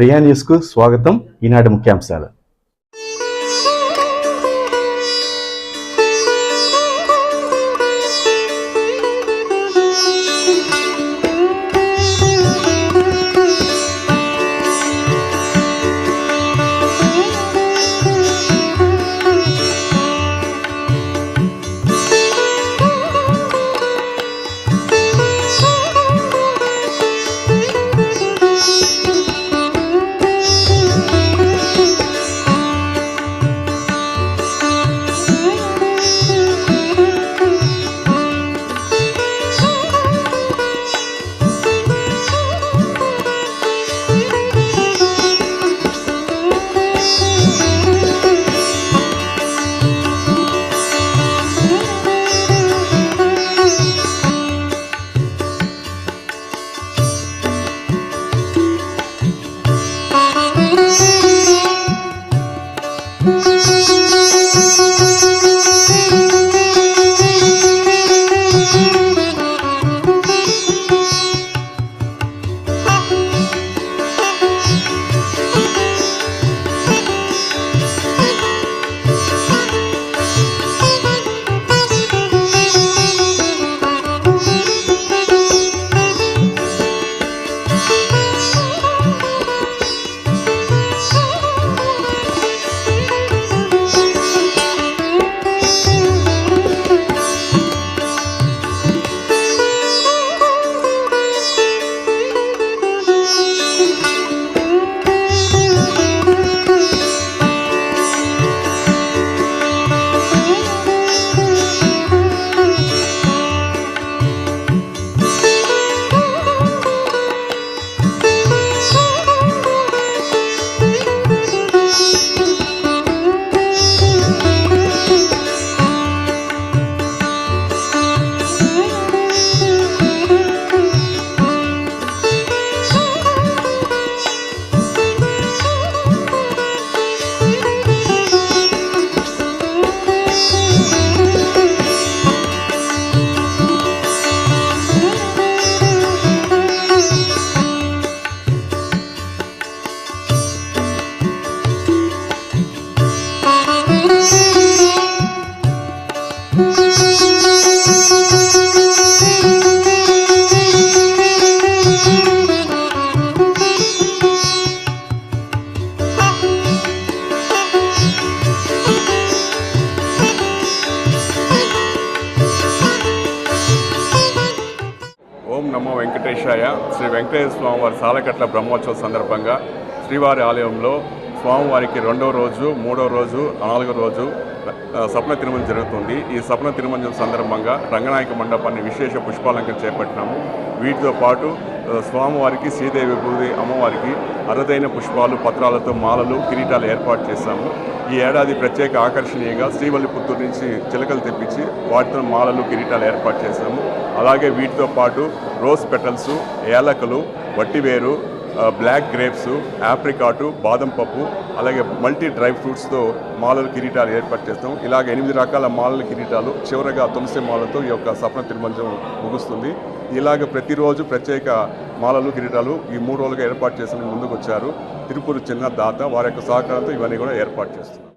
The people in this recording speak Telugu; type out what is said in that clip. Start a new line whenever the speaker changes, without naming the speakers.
ప్రియా న్యూస్కు స్వాగతం. ఈనాటి ముఖ్యాంశాలు.
ఓం నమో వెంకటేశాయ. శ్రీ వెంకటేశ్వర స్వామివారి సాలకట్ల బ్రహ్మోత్సవ సందర్భంగా శ్రీవారి ఆలయంలో స్వామివారికి 2వ రోజు, 3వ రోజు, 4వ రోజు సప్న తిరుమంజనం జరుగుతుంది. ఈ సప్న తిరుమంజనం సందర్భంగా రంగనాయక మండపాన్ని విశేష పుష్పాలంకరణ చేపట్టినాము. వీటితో పాటు స్వామివారికి, శ్రీదేవి భూదేవి అమ్మవారికి అరుదైన పుష్పాలు, పత్రాలతో మాలలు, కిరీటాలు ఏర్పాటు చేశాము. ఈ ఏడాది ప్రత్యేక ఆకర్షణీయంగా శ్రీవల్లిపుత్తూరు నుంచి చిలకలు తెప్పించి వాటితో మాలలు, కిరీటాలు ఏర్పాటు చేశాము. అలాగే వీటితో పాటు రోజ్ పెటల్స్, ఏలకలు, వట్టివేరు, బ్లాక్ గ్రేప్స్, ఆప్రికాటు, బాదం పప్పు, అలాగే మల్టీ డ్రై ఫ్రూట్స్తో మాలలు, కిరీటాలు ఏర్పాటు చేస్తాం. ఇలాగ 8 రకాల మాలల కిరీటాలు, చివరగా తులసి మాలతో ఈ యొక్క సప్న తిరుమంజనం ముగుస్తుంది. ఇలాగ ప్రతిరోజు ప్రత్యేక మాలలు, కిరీటాలు ఈ 3 రోజులుగా ఏర్పాటు చేసిన ముందుకు వచ్చారు. తిరుపూరు చిన్న దాత వారి యొక్క సహకారంతో ఇవన్నీ కూడా ఏర్పాటు చేస్తున్నారు.